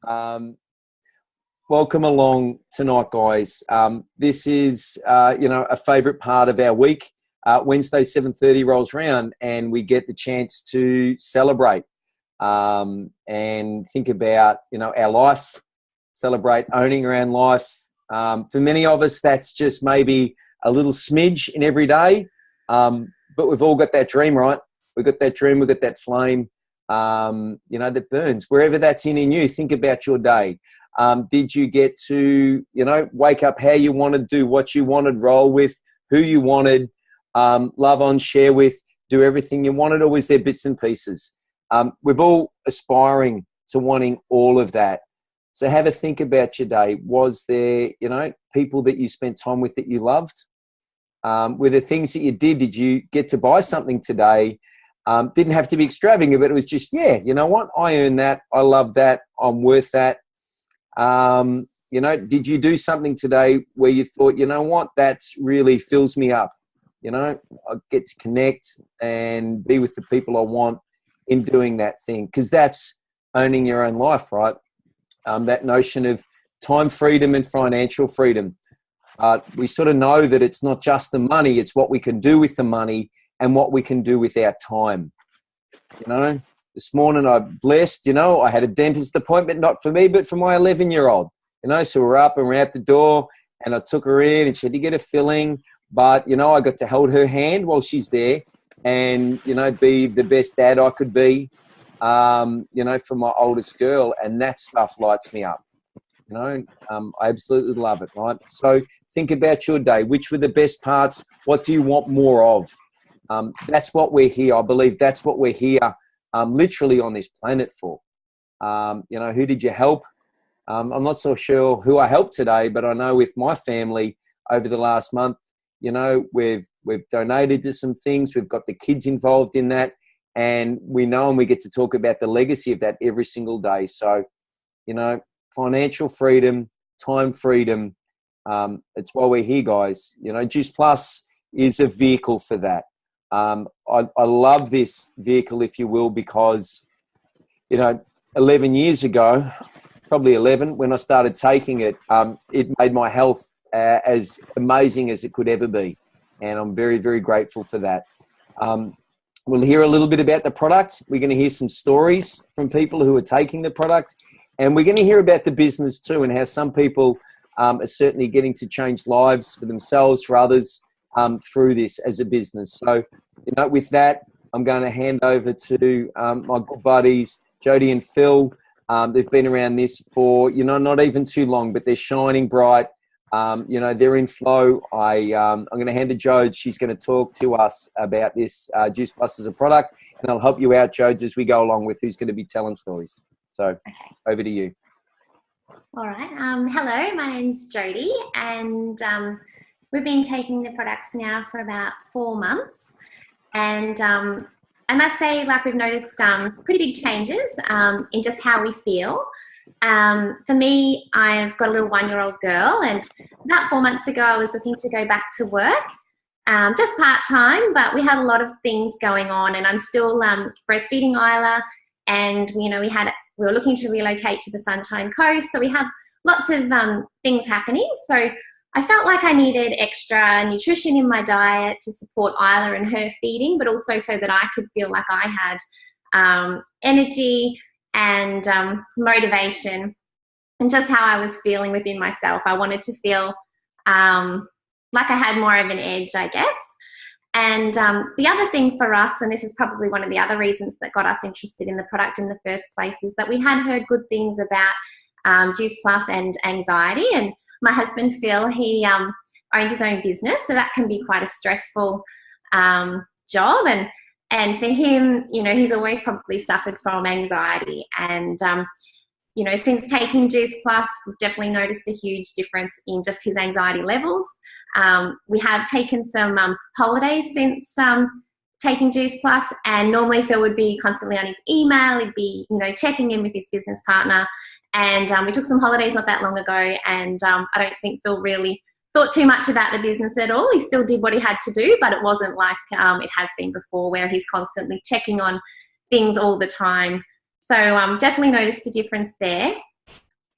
Um, Welcome along tonight, guys. This is, a favourite part of our week. Wednesday, 7:30 rolls around and we get the chance to celebrate and think about, our life, celebrate owning our own life. For many of us, that's just maybe a little smidge in every day, but we've all got that dream, right? We've got that dream, we've got that flame, that burns. Wherever that's in you, think about your day. Did you get to, wake up how you wanted, do what you wanted, roll with who you wanted, love on, share with, do everything you wanted, or was there bits and pieces? We're all aspiring to wanting all of that. So have a think about your day. Was there, people that you spent time with that you loved? Were there things that you did? Did you get to buy something today? Didn't have to be extravagant, but it was just, you know what? I earned that. I love that. I'm worth that. Did you do something today where you thought, you know what, that's really fills me up? I get to connect and be with the people I want in doing that thing, because that's owning your own life, right? That notion of time freedom and financial freedom. We sort of know that it's not just the money, it's what we can do with the money and what we can do with our time. This morning I'm blessed, I had a dentist appointment, not for me, but for my 11-year-old, so we're up and we're out the door and I took her in and she had to get a filling, but, I got to hold her hand while she's there and, be the best dad I could be, for my oldest girl. And that stuff lights me up, I absolutely love it, right? So think about your day. Which were the best parts? What do you want more of? That's what we're here. I believe that's what we're here literally on this planet for. Who did you help? I'm not so sure who I helped today, but I know with my family over the last month, we've donated to some things. We've got the kids involved in that, and we know and we get to talk about the legacy of that every single day. So, financial freedom, time freedom. It's why we're here, guys. Juice Plus is a vehicle for that. I love this vehicle, if you will, because, 11 years ago, probably 11, when I started taking it, it made my health as amazing as it could ever be. And I'm very, very grateful for that. We'll hear a little bit about the product. We're going to hear some stories from people who are taking the product. And we're going to hear about the business too, and how some people are certainly getting to change lives for themselves, for others, through this as a business. So, with that, I'm going to hand over to my good buddies, Jody and Phil. They've been around this for, not even too long, but they're shining bright. They're in flow. I'm going to hand to Jode. She's going to talk to us about this Juice Plus as a product, and I'll help you out, Jode, as we go along with who's going to be telling stories. So, okay. Over to you. All right. Hello, my name's Jody, and we've been taking the products now for about 4 months. And I must say, we've noticed pretty big changes in just how we feel. For me, I've got a little 1-year-old girl, and about 4 months ago, I was looking to go back to work, just part-time, but we had a lot of things going on, and I'm still breastfeeding Isla, and, we were looking to relocate to the Sunshine Coast, so we have lots of things happening. So I felt like I needed extra nutrition in my diet to support Isla and her feeding, but also so that I could feel like I had energy and motivation, and just how I was feeling within myself. I wanted to feel like I had more of an edge, I guess. And the other thing for us, and this is probably one of the other reasons that got us interested in the product in the first place, is that we had heard good things about Juice Plus and anxiety. And my husband, Phil, he owns his own business, so that can be quite a stressful job. And for him, he's always probably suffered from anxiety. And, since taking Juice Plus, we've definitely noticed a huge difference in just his anxiety levels. We have taken some holidays since taking Juice Plus, and normally Phil would be constantly on his email. He'd be, checking in with his business partner. And we took some holidays not that long ago, and I don't think Phil really thought too much about the business at all. He still did what he had to do, but it wasn't like it has been before, where he's constantly checking on things all the time. So definitely noticed a difference there.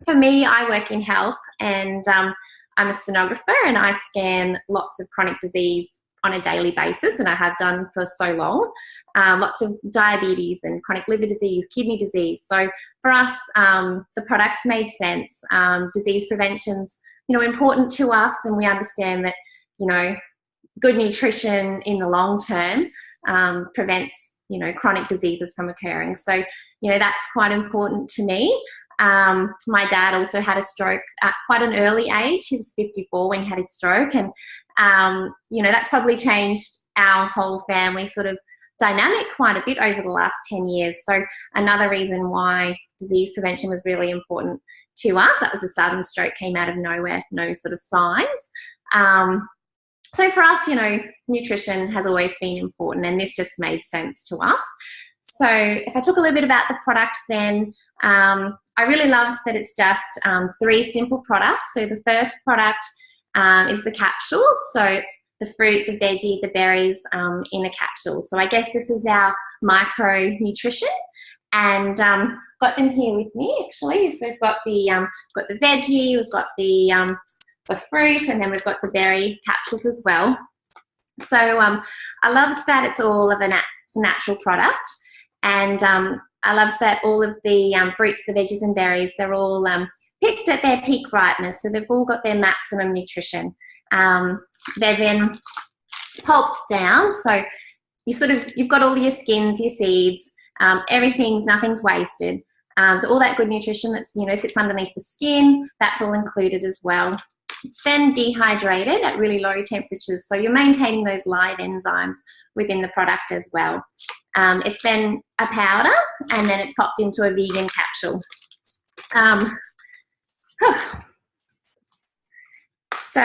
For me, I work in health, and I'm a sonographer, and I scan lots of chronic disease on a daily basis, and I have done for so long. Lots of diabetes and chronic liver disease, kidney disease. So for us, the products made sense. Disease prevention's, important to us, and we understand that, good nutrition in the long term prevents, chronic diseases from occurring. So, that's quite important to me. My dad also had a stroke at quite an early age. He was 54 when he had his stroke, and that's probably changed our whole family sort of dynamic quite a bit over the last 10 years. So another reason why disease prevention was really important to us. That was a sudden stroke, came out of nowhere, no sort of signs. So for us, nutrition has always been important, and this just made sense to us. So if I talk a little bit about the product, then I really loved that it's just 3 simple products. So the first product is the capsules. So it's the fruit, the veggie, the berries in a capsule. So I guess this is our micronutrition, and got them here with me actually. So we've got the veggie, we've got the fruit, and then we've got the berry capsules as well. So I loved that it's all of it's a natural product, and I loved that all of the fruits, the veggies and berries, they're all picked at their peak ripeness, so they've all got their maximum nutrition. They're then pulped down, so you've got all your skins, your seeds, nothing's wasted. So all that good nutrition that's sits underneath the skin, that's all included as well. It's then dehydrated at really low temperatures, so you're maintaining those live enzymes within the product as well. It's then a powder, and then it's popped into a vegan capsule. So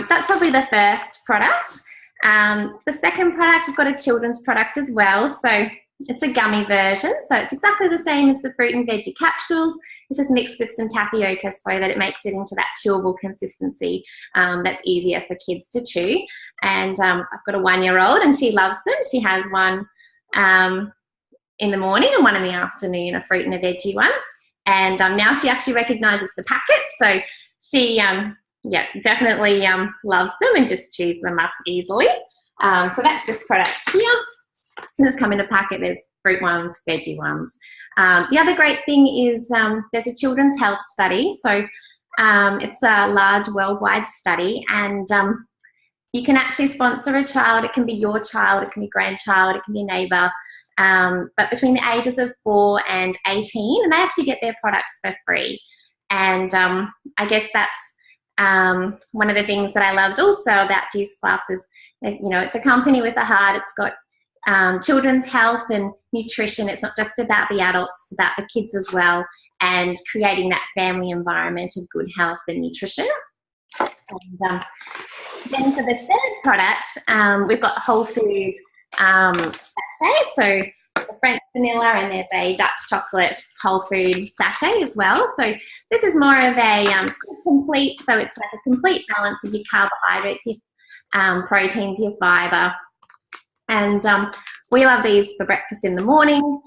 that's probably the first product. The second product, we've got a children's product as well. So it's a gummy version. So it's exactly the same as the fruit and veggie capsules. It's just mixed with some tapioca so that it makes it into that chewable consistency that's easier for kids to chew. And I've got a 1-year-old, and she loves them. She has one in the morning and one in the afternoon, a fruit and a veggie one. And now she actually recognises the packet. So she definitely loves them and just chews them up easily. So that's this product here. This come in a packet. There's fruit ones, veggie ones. The other great thing is there's a children's health study. So it's a large worldwide study, and you can actually sponsor a child. It can be your child, it can be grandchild, it can be a neighbour, but between the ages of 4 and 18, and they actually get their products for free. And I guess that's one of the things that I loved also about Juice Plus is, it's a company with a heart. It's got children's health and nutrition. It's not just about the adults, it's about the kids as well, and creating that family environment of good health and nutrition. And then for the third product, we've got whole food sachet. So the French vanilla, and there's a Dutch chocolate whole food sachet as well. So this is more of a complete, so it's like a complete balance of your carbohydrates, your proteins, your fibre. And we love these for breakfast in the morning.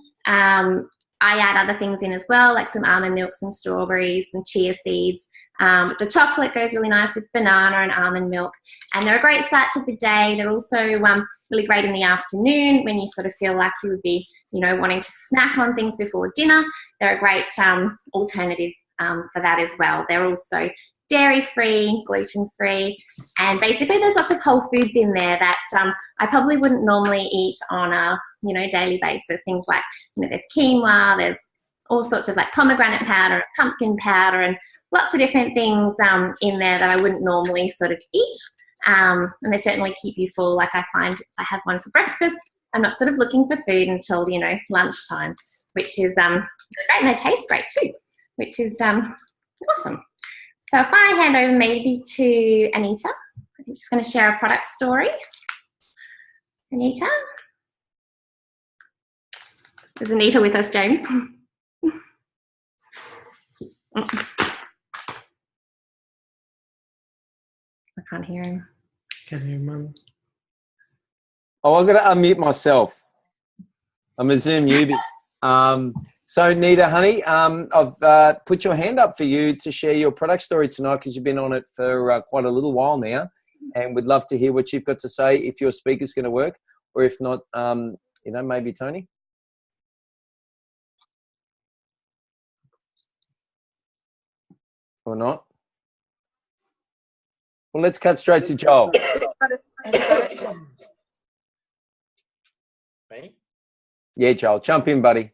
I add other things in as well, like some almond milk, some strawberries, some chia seeds. The chocolate goes really nice with banana and almond milk. And they're a great start to the day. They're also really great in the afternoon when you sort of feel like you would be, wanting to snack on things before dinner. They're a great alternative for that as well. They're also dairy-free, gluten-free, and basically there's lots of whole foods in there that I probably wouldn't normally eat on a daily basis. Things like there's quinoa, there's all sorts of like pomegranate powder, pumpkin powder, and lots of different things in there that I wouldn't normally sort of eat. And they certainly keep you full. Like I find if I have one for breakfast, I'm not sort of looking for food until lunchtime, which is really great, and they taste great too, which is awesome. So if I hand over maybe to Anita, I think she's going to share a product story. Anita? Is Anita with us, James? I can't hear him. Can hear him, Mum. Oh, I'm going to unmute myself. I'm a Zoom newbie. So, Nita, honey, I've put your hand up for you to share your product story tonight because you've been on it for quite a little while now, and we'd love to hear what you've got to say if your speaker's going to work, or if not, maybe Tony. Or not. Well, let's cut straight to Joel. Me? Yeah, Joel, jump in, buddy.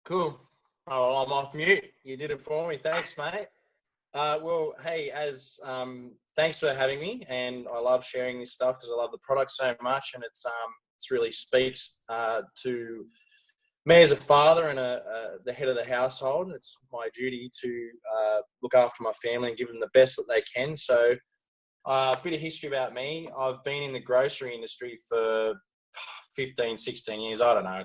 Cool. Oh, well, I'm off mute. You did it for me. Thanks, mate. Well, hey, thanks for having me, and I love sharing this stuff because I love the product so much, and it's really speaks to me as a father and the head of the household. It's my duty to look after my family and give them the best that they can. So, a bit of history about me. I've been in the grocery industry for 15, 16 years. I don't know.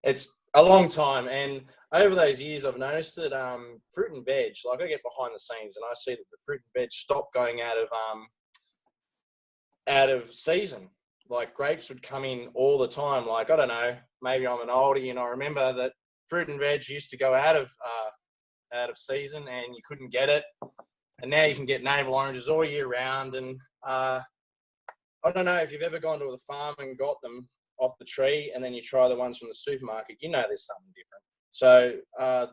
It's a long time, and over those years, I've noticed that fruit and veg, like I get behind the scenes and I see that the fruit and veg stopped going out of season. Like grapes would come in all the time. Like, I don't know, maybe I'm an oldie and I remember that fruit and veg used to go out of season and you couldn't get it. And now you can get navel oranges all year round. And I don't know if you've ever gone to the farm and got them off the tree and then you try the ones from the supermarket, you know there's something different. So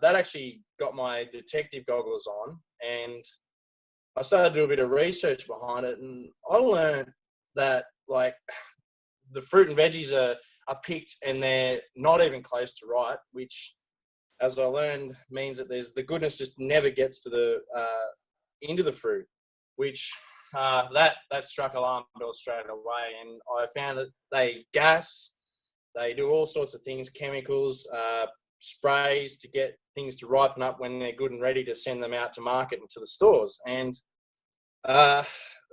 that actually got my detective goggles on, and I started to do a bit of research behind it, and I learned that like the fruit and veggies are picked and they're not even close to right, which, as I learned, means that the goodness just never gets to the into the fruit, which that struck alarm bells straight away. And I found that they gas, they do all sorts of things, chemicals, sprays to get things to ripen up when they're good and ready to send them out to market and to the stores. And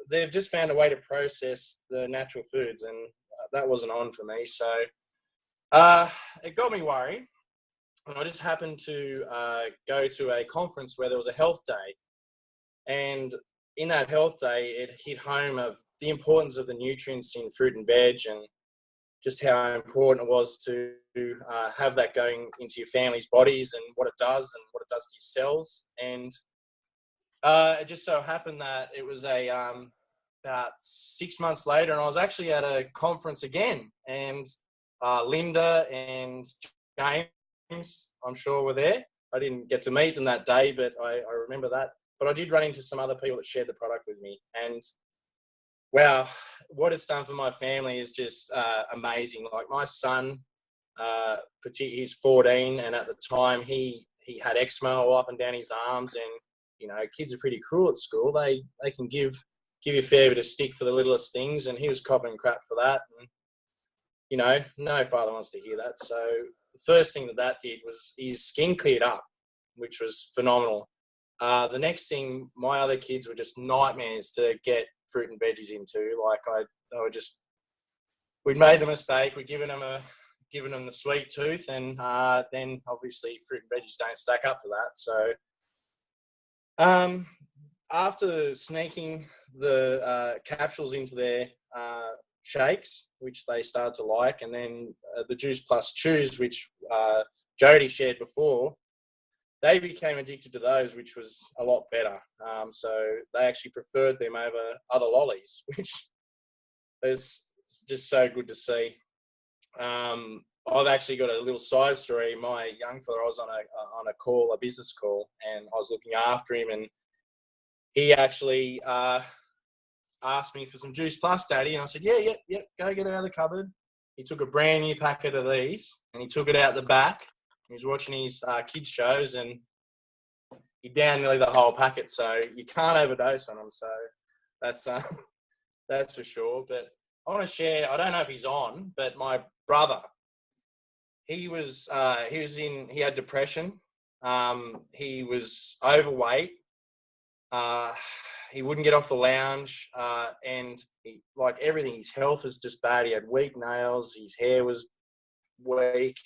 they've just found a way to process the natural foods, and that wasn't on for me. So it got me worried. And I just happened to go to a conference where there was a health day. And in that health day, it hit home of the importance of the nutrients in fruit and veg, and just how important it was to have that going into your family's bodies and what it does to your cells. And it just so happened that it was about 6 months later, and I was actually at a conference again, and Linda and James, I'm sure, were there. I didn't get to meet them that day, but I remember that. But I did run into some other people that shared the product with me, and wow, what it's done for my family is just amazing. Like my son, he's 14, and at the time he had eczema all up and down his arms, and you know, kids are pretty cruel at school. They can give you a fair bit of stick for the littlest things, and he was copping crap for that. And you know, no father wants to hear that. So the first thing that did was his skin cleared up, which was phenomenal. The next thing, my other kids were just nightmares to get fruit and veggies into. Like we'd made the mistake. We'd given them the sweet tooth, and then obviously fruit and veggies don't stack up to that. So after sneaking the capsules into their shakes, which they started to like, and then the Juice Plus Chews, which Jody shared before, they became addicted to those, which was a lot better. So they actually preferred them over other lollies, which is just so good to see. I've actually got a little side story. My young fella, I was on a business call, and I was looking after him, and he actually asked me for some Juice Plus, Daddy, and I said, yeah, go get it out of the cupboard. He took a brand new packet of these, and he took it out the back. He was watching his kids shows, and he downed nearly the whole packet. So you can't overdose on them. So that's for sure. But I want to share. I don't know if he's on, but my brother, he had depression. He was overweight. He wouldn't get off the lounge, and like everything, his health was just bad. He had weak nails. His hair was weak.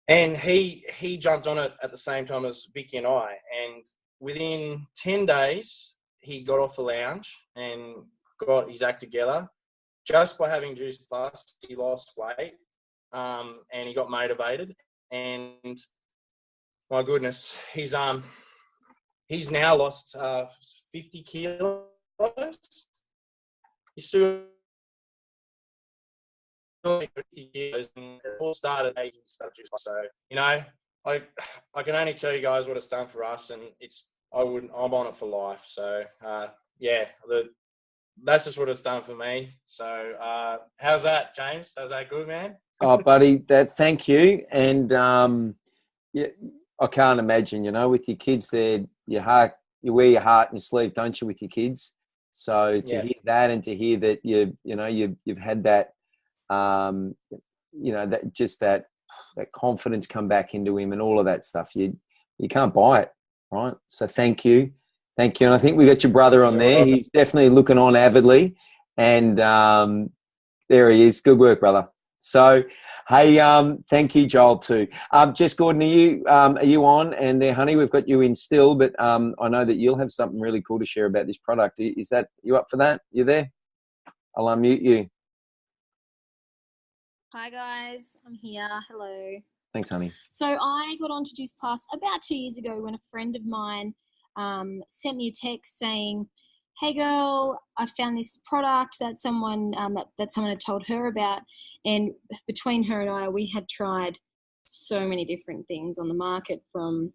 And he jumped on it at the same time as Vicky and I. And within 10 days, he got off the lounge and got his act together. Just by having Juice Plus, he lost weight. and he got motivated. And my goodness, he's now lost 50 kilos. He's still 50 kilos, and it all started making stuff just so, you know, I can only tell you guys what it's done for us, and I'm on it for life. So yeah, that's just what it's done for me. So how's that, James? How's that good, man? Oh, buddy, thank you. And yeah, I can't imagine, you know, with your kids there, you wear your heart in your sleeve, don't you, with your kids? So to hear that, and to hear that you've had that, you know, that confidence come back into him and all of that stuff, you can't buy it, right? So thank you. And I think we got your brother on there. He's definitely looking on avidly, and there he is. Good work, brother. So, hey, thank you, Joel, too. Jess Gordon, are you on? And there, honey, we've got you in still, but I know that you'll have something really cool to share about this product. You up for that? You there? I'll unmute you. Hi guys, I'm here. Hello. Thanks, honey. So I got onto Juice Plus about 2 years ago when a friend of mine sent me a text saying, "Hey girl, I found this product that someone that someone had told her about," and between her and I, we had tried so many different things on the market, from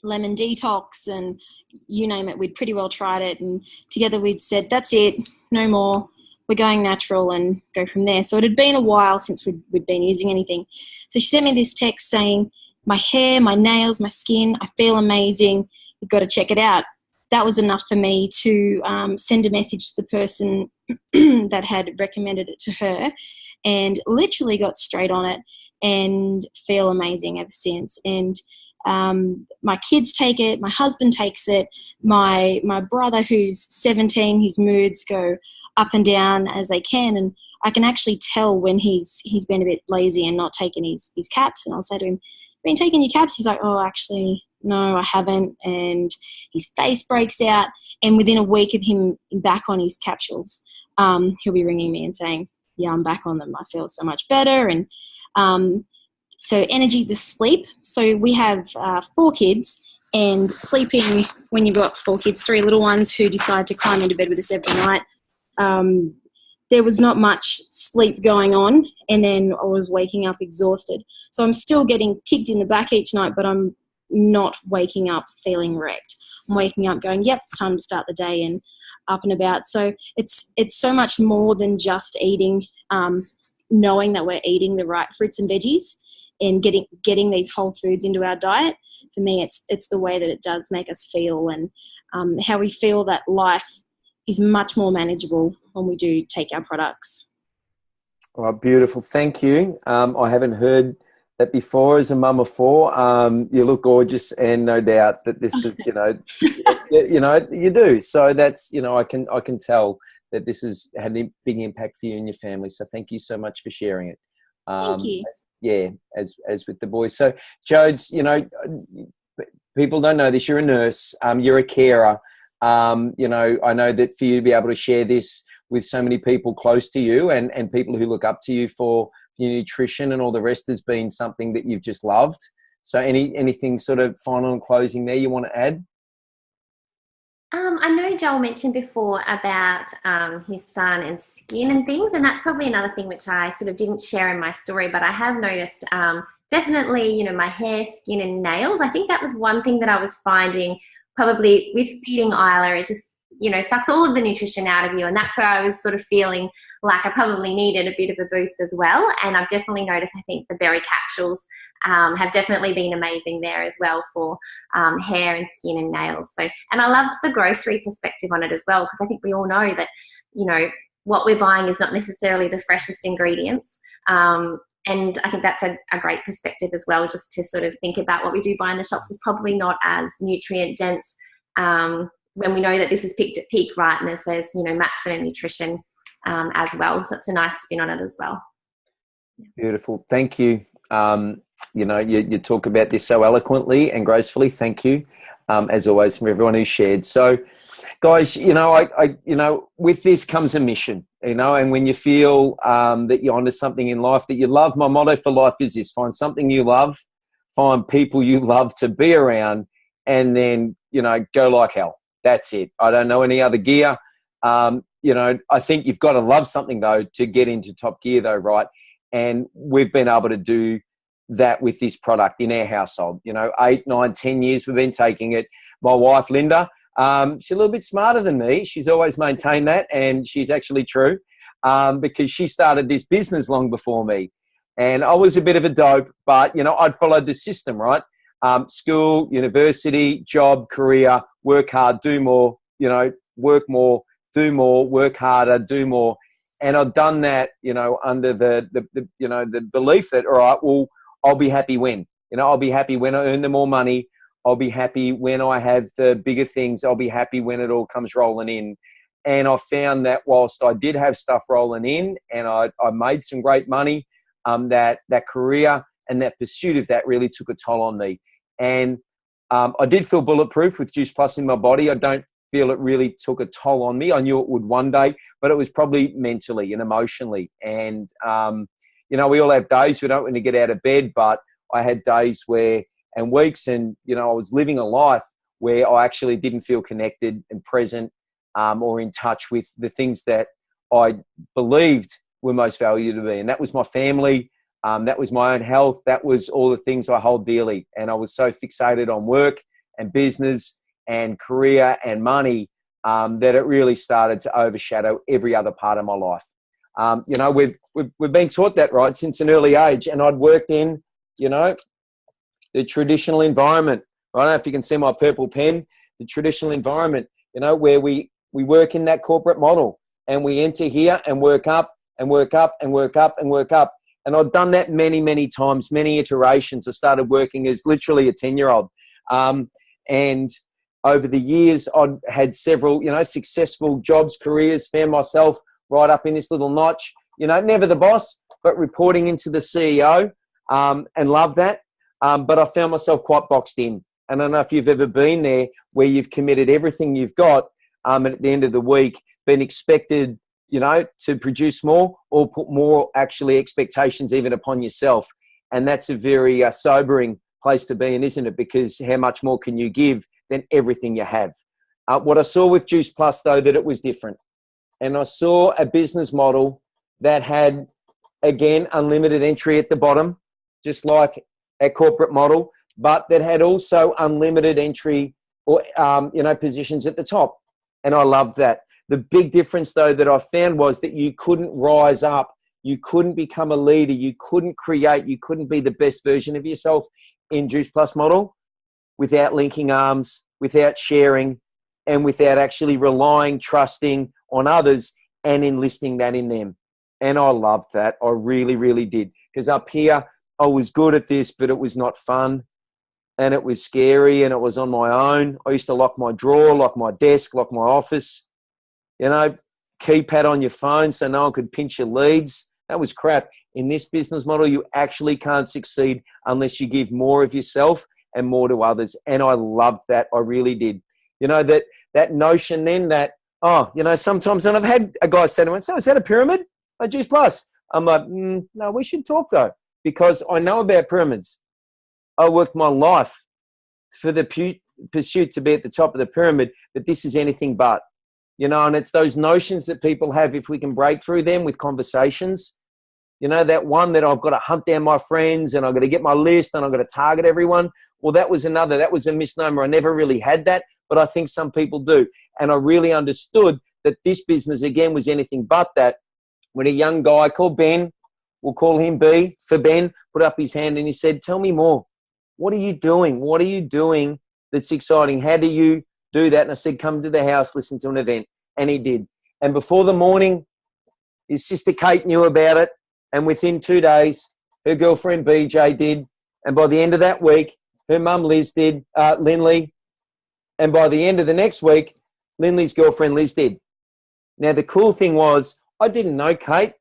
lemon detox and you name it. We'd pretty well tried it, and together we'd said, "That's it, no more. We're going natural," and go from there. So it had been a while since we'd been using anything. So she sent me this text saying, "My hair, my nails, my skin, I feel amazing. You've got to check it out." That was enough for me to send a message to the person that had recommended it to her, and literally got straight on it and feel amazing ever since. And my kids take it, my husband takes it, my brother, who's 17, his moods go up and down as they can, and I can actually tell when he's been a bit lazy and not taking his caps, and I'll say to him, "Been taking your caps?" He's like, "Oh, actually, no, I haven't," and his face breaks out, and within a week of him back on his capsules, he'll be ringing me and saying, "Yeah, I'm back on them. I feel so much better." And so energy, the sleep. So we have 4 kids, and sleeping, when you've got 4 kids, 3 little ones who decide to climb into bed with us every night, there was not much sleep going on, and then I was waking up exhausted. So I'm still getting kicked in the back each night, but I'm not waking up feeling wrecked. I'm waking up going, "Yep, it's time to start the day," and up and about. So it's so much more than just eating, knowing that we're eating the right fruits and veggies and getting these whole foods into our diet. For me, it's the way that it does make us feel, and how we feel that life is much more manageable when we do take our products. Oh, beautiful. Thank you. I haven't heard that before. As a mum of 4, you look gorgeous, and no doubt that this is, you do. So that's, I can tell that this has had a big impact for you and your family. So thank you so much for sharing it. Thank you. Yeah, as with the boys. So Jodes, people don't know this. You're a nurse. You're a carer. I know that for you to be able to share this with so many people close to you, and people who look up to you for your nutrition and all the rest, has been something that you've just loved. So anything sort of final and closing there you want to add? I know Joel mentioned before about his son and skin and things, and that's probably another thing which I sort of didn't share in my story, but I have noticed definitely, my hair, skin and nails. I think that was one thing that I was finding probably with feeding Isla. It just, sucks all of the nutrition out of you, and that's where I was sort of feeling like I probably needed a bit of a boost as well. And I've definitely noticed, I think the berry capsules have definitely been amazing there as well for hair and skin and nails. So, and I loved the grocery perspective on it as well, because I think we all know that, what we're buying is not necessarily the freshest ingredients. And I think that's a great perspective as well, just to sort of think about what we do buy in the shops is probably not as nutrient dense when we know that this is picked at peak ripeness. There's, maximum nutrition as well. So it's a nice spin on it as well. Beautiful. Thank you. You talk about this so eloquently and gracefully. Thank you. as always, from everyone who shared. So, guys, with this comes a mission, and when you feel that you're onto something in life that you love, my motto for life is this: find something you love, find people you love to be around, and then, go like hell. That's it. I don't know any other gear. I think you've got to love something, though, to get into top gear, though, right? And we've been able to do that with this product in our household. 8, 9, 10 years we've been taking it. My wife, Linda, she's a little bit smarter than me. She's always maintained that, and she's actually true, because she started this business long before me. And I was a bit of a dope, but, I'd followed the system, right? School, university, job, career, work hard, do more, work more, do more, work harder, do more. And I've done that, under the belief that, all right, well, I'll be happy when, I'll be happy when I earn the more money. I'll be happy when I have the bigger things. I'll be happy when it all comes rolling in. And I found that whilst I did have stuff rolling in and I made some great money, that career and that pursuit of that really took a toll on me. And I did feel bulletproof with Juice Plus in my body. I don't feel it really took a toll on me. I knew it would one day, but it was probably mentally and emotionally. And, we all have days we don't want to get out of bed, but I had days and weeks and, I was living a life where I actually didn't feel connected and present, or in touch with the things that I believed were most valuable to me. And that was my family. That was my own health. That was all the things I hold dearly. And I was so fixated on work and business and career and money, that it really started to overshadow every other part of my life. We've been taught that, right, since an early age. And I'd worked in, the traditional environment. I don't know if you can see my purple pen, the traditional environment, where we work in that corporate model and we enter here and work up and work up and work up and work up. And I've done that many, many times, many iterations. I started working as literally a 10-year-old. And over the years, I'd had several, successful jobs, careers, found myself right up in this little notch, never the boss, but reporting into the CEO, and love that. But I found myself quite boxed in. And I don't know if you've ever been there where you've committed everything you've got, and at the end of the week, been expected, to produce more or put more actually expectations even upon yourself. And that's a very sobering place to be in, isn't it? Because how much more can you give than everything you have? What I saw with Juice Plus, though, that it was different. And I saw a business model that had, again, unlimited entry at the bottom, just like a corporate model, but that had also unlimited entry or, positions at the top. And I loved that. The big difference, though, that I found was that you couldn't rise up. You couldn't become a leader. You couldn't create. You couldn't be the best version of yourself in Juice Plus model without linking arms, without sharing, and without actually relying, trusting on others and enlisting that in them. And I loved that. I really, really did. Because up here, I was good at this, but it was not fun. And it was scary, and it was on my own. I used to lock my drawer, lock my desk, lock my office. Keypad on your phone so no one could pinch your leads. That was crap. In this business model, you actually can't succeed unless you give more of yourself and more to others. And I loved that. I really did. That notion then that, sometimes, and I've had a guy say to me, so is that a pyramid? Juice Plus. I'm like, no, we should talk though, because I know about pyramids. I worked my life for the pursuit to be at the top of the pyramid, but this is anything but. And it's those notions that people have, if we can break through them with conversations, that one that I've got to hunt down my friends and I've got to get my list and I've got to target everyone. Well, that was a misnomer. I never really had that, but I think some people do. And I really understood that this business, again, was anything but that. When a young guy called Ben, we'll call him B for Ben, put up his hand and he said, tell me more. What are you doing? What are you doing that's exciting? How do you do that? And I said, come to the house, listen to an event. And he did. And before the morning, his sister Kate knew about it. And within 2 days, her girlfriend BJ did. And by the end of that week, her mum Liz did, Lindley. And by the end of the next week, Lindley's girlfriend Liz did. Now, the cool thing was, I didn't know Kate.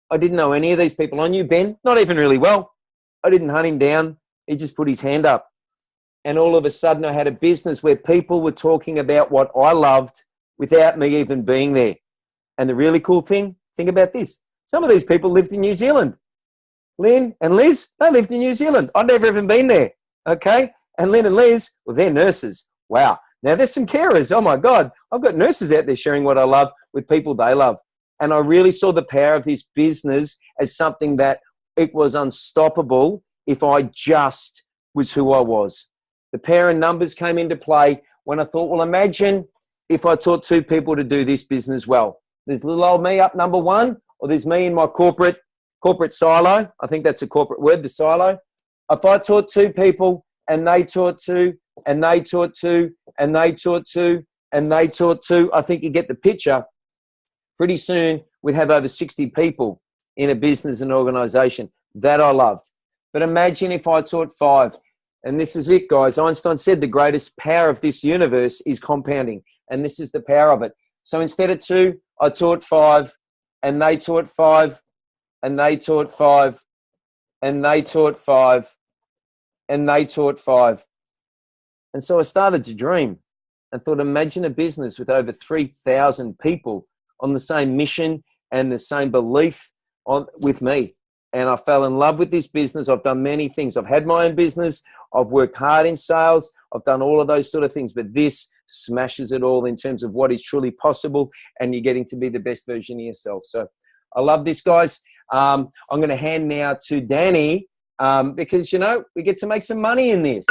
I didn't know any of these people. I knew Ben, not even really well. I didn't hunt him down. He just put his hand up. And all of a sudden I had a business where people were talking about what I loved without me even being there. And the really cool thing, think about this. Some of these people lived in New Zealand. Lynn and Liz, they lived in New Zealand. I'd never even been there. Okay. And Lynn and Liz, well, they're nurses. Wow. Now there's some carers. Oh my God. I've got nurses out there sharing what I love with people they love. And I really saw the power of this business as something that it was unstoppable if I just was who I was. The power in numbers came into play when I thought, well, imagine if I taught 2 people to do this business well. There's little old me up number 1, or there's me in my corporate silo. I think that's a corporate word, the silo. If I taught 2 people and they taught 2 and they taught 2 and they taught 2 and they taught 2, I think you get the picture. Pretty soon we'd have over 60 people in a business and organization that I loved. But imagine if I taught 5. And this is it, guys. Einstein said the greatest power of this universe is compounding. And this is the power of it. So instead of 2, I taught 5 and they taught 5 and they taught 5 and they taught 5 and they taught 5. And so I started to dream and thought, imagine a business with over 3,000 people on the same mission and the same belief with me. And I fell in love with this business. I've done many things. I've had my own business. I've worked hard in sales. I've done all of those sort of things. But this smashes it all in terms of what is truly possible, and you're getting to be the best version of yourself. So I love this, guys. I'm going to hand now to Danny because, you know, we get to make some money in this.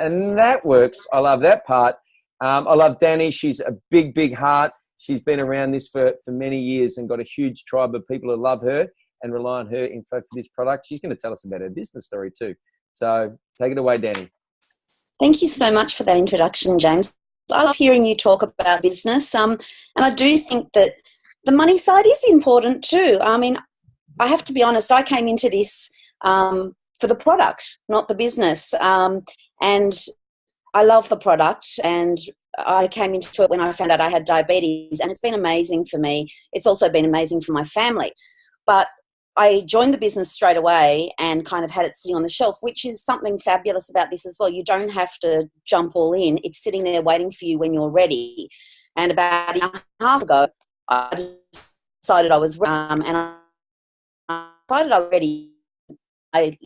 And that works. I love that part. I love Danny. She's a big, big heart. She's been around this for many years and got a huge tribe of people who love her and rely on her info for this product. She's going to tell us about her business story too. So take it away, Danny. Thank you so much for that introduction, James. I love hearing you talk about business. And I do think that the money side is important too. I mean, I have to be honest, I came into this for the product, not the business. And I love the product, and I came into it when I found out I had diabetes, and it's been amazing for me. It's also been amazing for my family. But I joined the business straight away and kind of had it sitting on the shelf, which is something fabulous about this as well. You don't have to jump all in. It's sitting there waiting for you when you're ready. And about a year and a half ago, I decided I was and I decided already a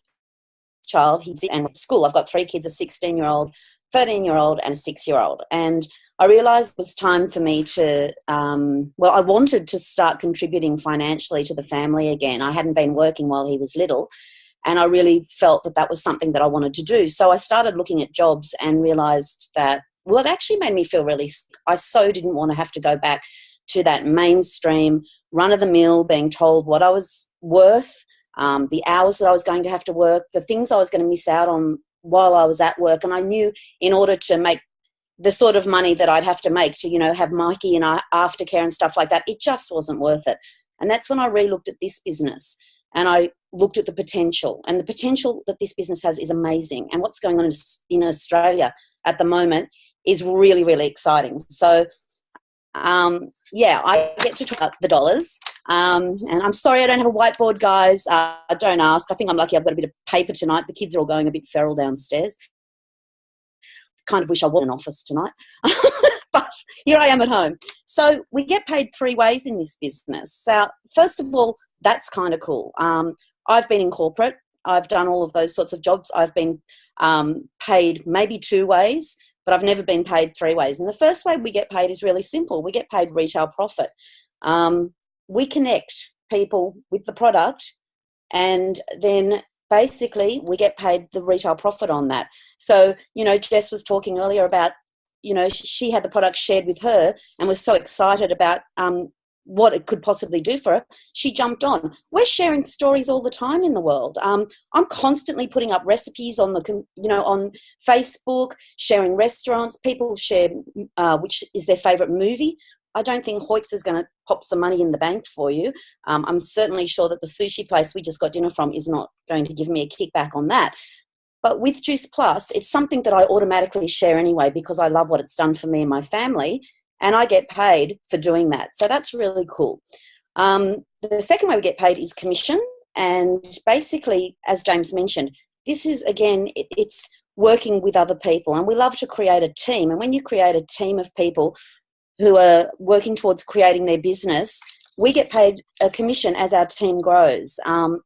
child, he's in school. I've got 3 kids, a 16-year-old, 13-year-old and a 6-year-old. And I realised it was time for me to, I wanted to start contributing financially to the family again. I hadn't been working while he was little, and I really felt that that was something that I wanted to do. So I started looking at jobs and realised that, well, it actually made me feel really sick. I so didn't want to have to go back to that mainstream, run-of-the-mill, being told what I was worth, the hours that I was going to have to work, the things I was going to miss out on while I was at work. And I knew in order to make the sort of money that I'd have to make to, you know, have Mikey and aftercare and stuff like that, it just wasn't worth it. And that's when I re-looked at this business and I looked at the potential. And the potential that this business has is amazing. And what's going on in Australia at the moment is really, really exciting. So, I get to talk about the dollars. And I'm sorry I don't have a whiteboard, guys. Don't ask. I think I'm lucky I've got a bit of paper tonight. The kids are all going a bit feral downstairs. Kind of wish I was in an office tonight. But here I am at home. So we get paid 3 ways in this business. So first of all, that's kind of cool. I've been in corporate. I've done all of those sorts of jobs. I've been paid maybe 2 ways, but I've never been paid 3 ways. And the first way we get paid is really simple. We get paid retail profit. We connect people with the product, and then basically we get paid the retail profit on that. So, you know, Jess was talking earlier about, you know, she had the product shared with her and was so excited about what it could possibly do for her. She jumped on. We're sharing stories all the time in the world. I'm constantly putting up recipes on on Facebook, sharing restaurants. People share which is their favourite movie. I don't think Hoyt's is going to pop some money in the bank for you. I'm certainly sure that the sushi place we just got dinner from is not going to give me a kickback on that. But with Juice Plus, it's something that I automatically share anyway because I love what it's done for me and my family, and I get paid for doing that. So that's really cool. The second way we get paid is commission. And basically, as James mentioned, this is, again, it's working with other people, and we love to create a team. And when you create a team of people who are working towards creating their business, we get paid a commission as our team grows.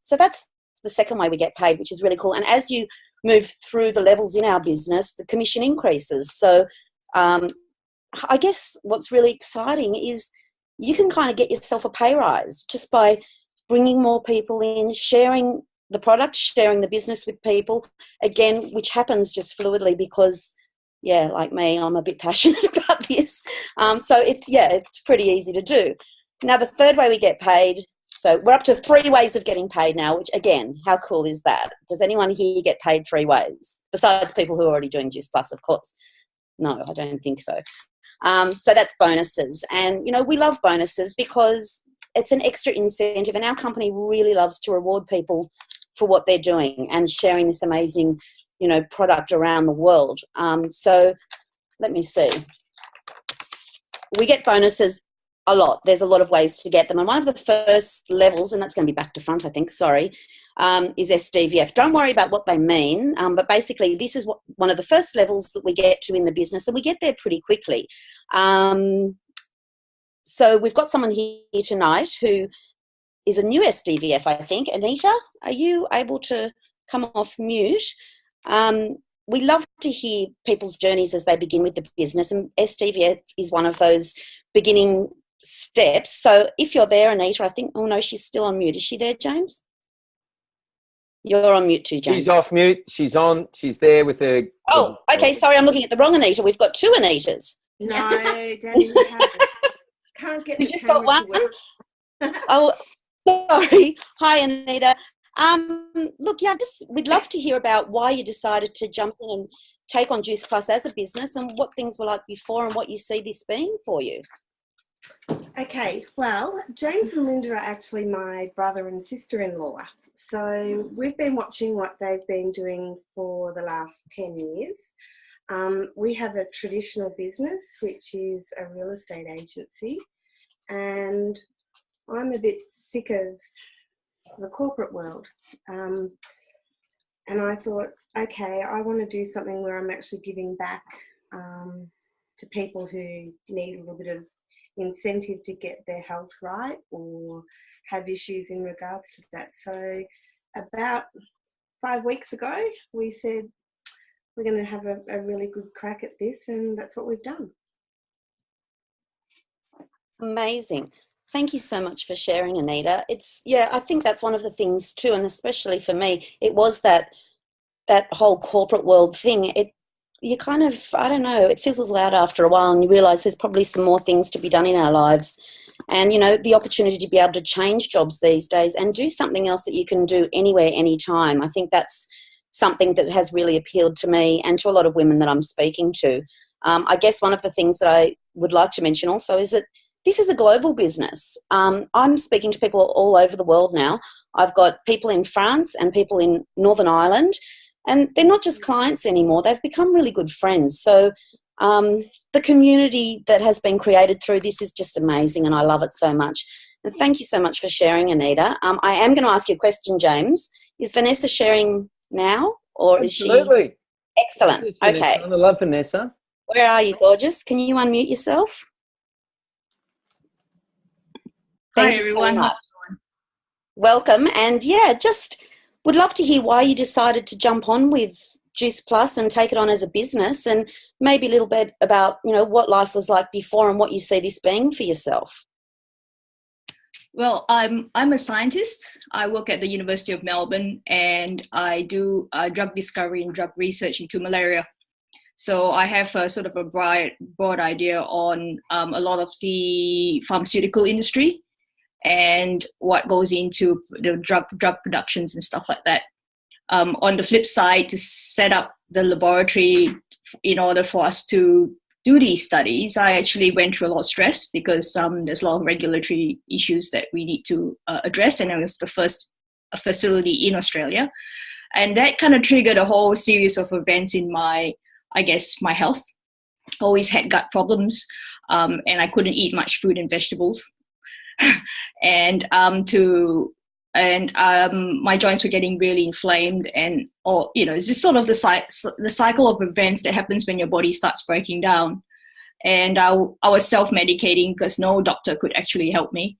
So that's the second way we get paid, which is really cool. And as you move through the levels in our business, the commission increases. So I guess what's really exciting is you can kind of get yourself a pay rise just by bringing more people in, sharing the product, sharing the business with people, again, which happens just fluidly because, yeah, like me, I'm a bit passionate about this. So it's pretty easy to do. Now, the third way we get paid, so we're up to 3 ways of getting paid now, which, again, how cool is that? Does anyone here get paid 3 ways? Besides people who are already doing Juice Plus, of course. No, I don't think so. So that's bonuses. And, you know, we love bonuses because it's an extra incentive, and our company really loves to reward people for what they're doing and sharing this amazing, you know, product around the world. So let me see. We get bonuses a lot. There's a lot of ways to get them. And one of the first levels, and that's going to be back to front, I think, is SDVF. Don't worry about what they mean, but basically this is one of the first levels that we get to in the business, and we get there pretty quickly. So we've got someone here tonight who is a new SDVF, I think. Anita, are you able to come off mute? We love to hear people's journeys as they begin with the business, and SDVF is one of those beginning steps. So if you're there, Anita, I think, oh no, she's still on mute. Is she there, James? You're on mute too, James. She's off mute. She's on. She's there with her. Oh, okay. Sorry, I'm looking at the wrong Anita. We've got 2 Anitas. No, Danny, we haven't. Can't get We the just camera got to one. work. Oh, sorry. Hi, Anita. Look, yeah, we'd love to hear about why you decided to jump in and take on Juice Plus as a business, and what things were like before and what you see this being for you. Okay, well, James and Linda are actually my brother and sister-in-law. So we've been watching what they've been doing for the last 10 years. We have a traditional business, which is a real estate agency, and I'm a bit sick of the corporate world. And I thought, okay, I want to do something where I'm actually giving back to people who need a little bit of incentive to get their health right or have issues in regards to that. So about 5 weeks ago, we said we're going to have a really good crack at this, and that's what we've done. Amazing. Thank you so much for sharing, Anita. I think that's one of the things too, and especially for me, it was that whole corporate world thing. You kind of, I don't know, it fizzles out after a while, and you realise there's probably some more things to be done in our lives. And, you know, the opportunity to be able to change jobs these days and do something else that you can do anywhere, anytime. I think that's something that has really appealed to me and to a lot of women that I'm speaking to. I guess one of the things that I would like to mention also is that this is a global business. I'm speaking to people all over the world now. I've got people in France and people in Northern Ireland, and they're not just clients anymore. They've become really good friends. So the community that has been created through this is just amazing, and I love it so much. And thank you so much for sharing, Anita. I am going to ask you a question, James. Is Vanessa sharing now, or Absolutely. Is she? Excellent. Yes, okay. I love Vanessa. Where are you, gorgeous? Can you unmute yourself? Thank Hi, you everyone. so much. Welcome. And yeah, just would love to hear why you decided to jump on with Juice Plus and take it on as a business, and maybe a little bit about, you know, what life was like before and what you see this being for yourself. Well, I'm a scientist. I work at the University of Melbourne, and I do drug discovery and drug research into malaria. So I have a sort of a broad idea on a lot of the pharmaceutical industry and what goes into the drug productions and stuff like that. On the flip side, to set up the laboratory in order for us to do these studies, I actually went through a lot of stress because there's a lot of regulatory issues that we need to address, and it was the first facility in Australia. And that kind of triggered a whole series of events in my health. Always had gut problems, and I couldn't eat much fruit and vegetables. And to and my joints were getting really inflamed, and or it's just sort of the cycle of events that happens when your body starts breaking down. And I was self-medicating because no doctor could actually help me.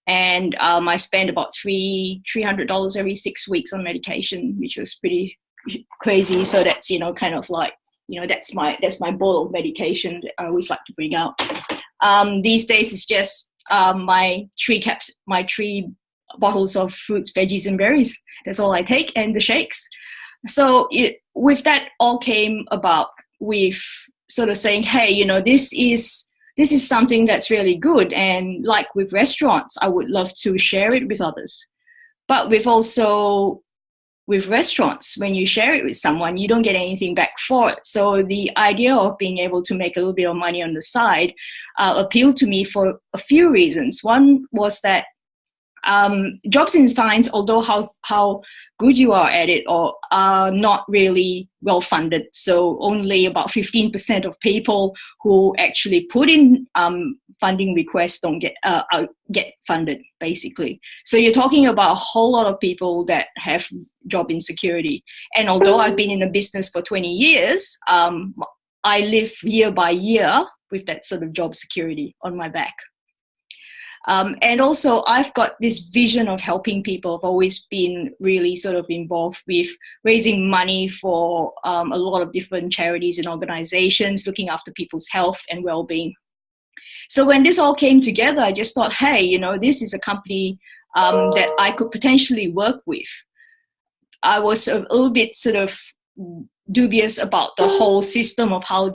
And I spent about $300 every 6 weeks on medication, which was pretty crazy. So that's kind of like that's my bowl of medication that I always like to bring out. These days it's just my 3 bottles of fruits, veggies, and berries. That's all I take, and the shakes. So with that all came about with sort of saying, hey, this is something that's really good. And like with restaurants, I would love to share it with others. But with restaurants, when you share it with someone, you don't get anything back for it. So the idea of being able to make a little bit of money on the side appealed to me for a few reasons. One was that jobs in science, although how good you are at it, are not really well funded. So only about 15% of people who actually put in funding requests don't get funded, basically. So you're talking about a whole lot of people that have job insecurity. And although I've been in the business for 20 years, I live year by year with that sort of job security on my back. And also, I've got this vision of helping people. I've always been really sort of involved with raising money for a lot of different charities and organizations, looking after people's health and well-being. So when this all came together, I just thought, hey, this is a company that I could potentially work with. I was a little bit sort of dubious about the whole system of how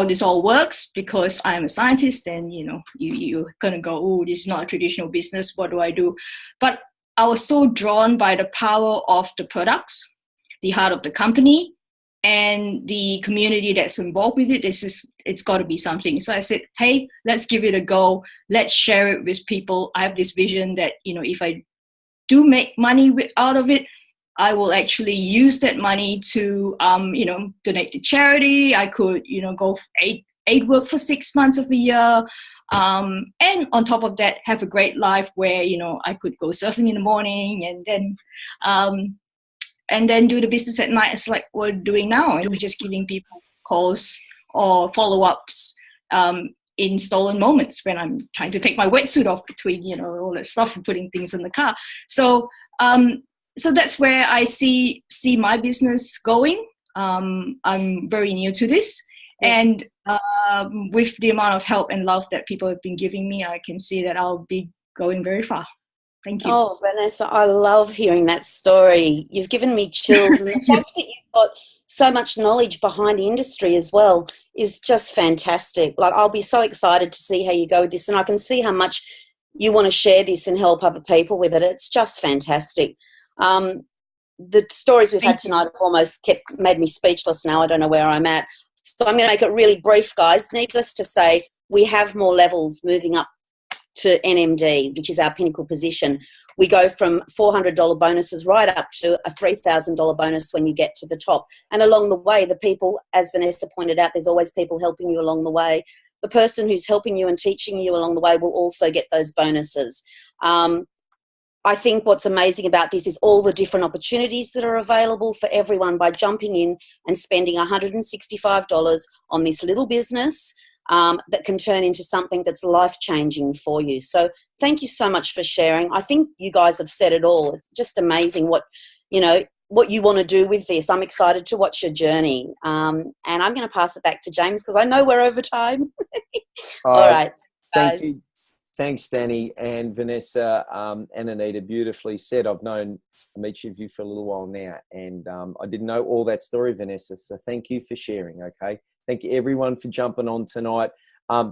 this all works, because I'm a scientist, and you're gonna go, oh, this is not a traditional business, what do I do? But I was so drawn by the power of the products, the heart of the company, and the community that's involved with it. It's got to be something. So I said, hey, let's give it a go. Let's share it with people. I have this vision that if I do make money out of it, I will actually use that money to, donate to charity. I could, go aid work for 6 months of the year. And on top of that, have a great life where, I could go surfing in the morning and then do the business at night. It's like we're doing now. And we're just giving people calls or follow-ups in stolen moments when I'm trying to take my wetsuit off between, all that stuff and putting things in the car. So that's where I see my business going. I'm very new to this. And with the amount of help and love that people have been giving me, I can see that I'll be going very far. Thank you. Oh, Vanessa, I love hearing that story. You've given me chills. And the fact that you've got so much knowledge behind the industry as well is just fantastic. Like, I'll be so excited to see how you go with this. And I can see how much you want to share this and help other people with it. It's just fantastic. The stories we've had tonight have almost made me speechless now. I don't know where I'm at. So I'm going to make it really brief, guys. Needless to say, we have more levels moving up to NMD, which is our pinnacle position. We go from $400 bonuses right up to a $3,000 bonus when you get to the top. And along the way, the people, as Vanessa pointed out, there's always people helping you along the way. The person who's helping you and teaching you along the way will also get those bonuses. I think what's amazing about this is all the different opportunities that are available for everyone by jumping in and spending $165 on this little business that can turn into something that's life-changing for you. So thank you so much for sharing. I think you guys have said it all. It's just amazing what you want to do with this. I'm excited to watch your journey. And I'm going to pass it back to James because I know we're over time. All right, guys. Thank you. Thanks, Danny and Vanessa and Anita. Beautifully said. I've known each of you for a little while now, and I didn't know all that story, Vanessa. So thank you for sharing. Okay, thank you everyone for jumping on tonight.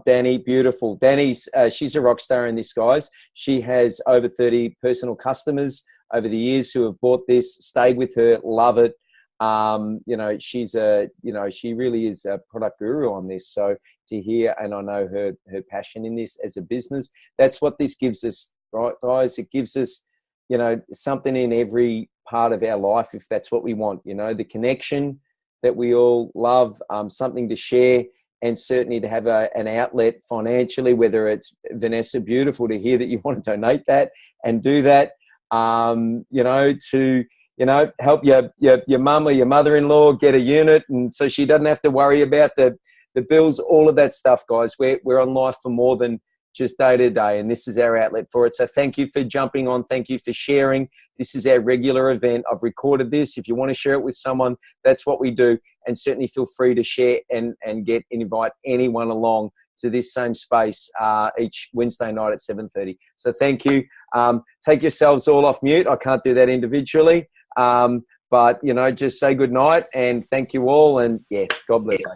Danny, beautiful. Danny's she's a rock star in this, guys. She has over 30 personal customers over the years who have bought this, stayed with her, love it. She really is a product guru on this. So to hear, and I know her passion in this as a business, that's what this gives us, right, guys? It gives us, something in every part of our life, if that's what we want, the connection that we all love, something to share. and certainly to have an outlet financially, whether it's Vanessa, beautiful to hear that you want to donate that and do that, you know, to, you know, help your mum or your mother-in-law get a unit, and so she doesn't have to worry about the bills, all of that stuff, guys. We're on Life for more than just day to day, and this is our outlet for it. So thank you for jumping on. Thank you for sharing. This is our regular event. I've recorded this. If you want to share it with someone, that's what we do. And certainly feel free to share and invite anyone along to this same space each Wednesday night at 7:30. So thank you. Take yourselves all off mute. I can't do that individually. But, you know, just say good night and thank you all. And, yeah, God bless you.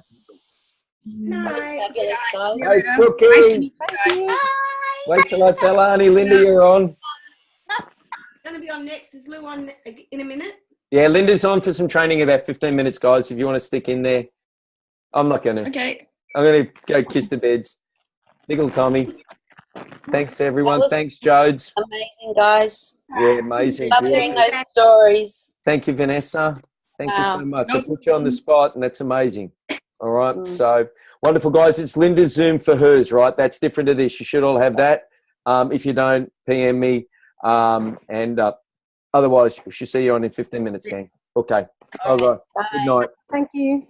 That was fabulous, guys. Hey, Nice to Cookie. meet you. Wait till I tell Arnie. Linda, you're on. That's going to be on next. Is Lou on in a minute? Yeah, Linda's on for some training in about 15 minutes, guys, if you want to stick in there. I'm not going to. Okay. I'm going to go kiss the beds. Nickel Tommy. Thanks, everyone. Thanks, Jodes. Amazing, guys. Yeah, amazing. Love hearing those stories. Thank you, Vanessa. Thank you so much. I Nope. put you on the spot, and that's amazing. All right. Mm. So, wonderful, guys. It's Linda's Zoom for hers, right? That's different to this. You should all have that. If you don't, PM me. Otherwise, we should see you on in 15 minutes, gang. Okay. All right. Good night. Thank you.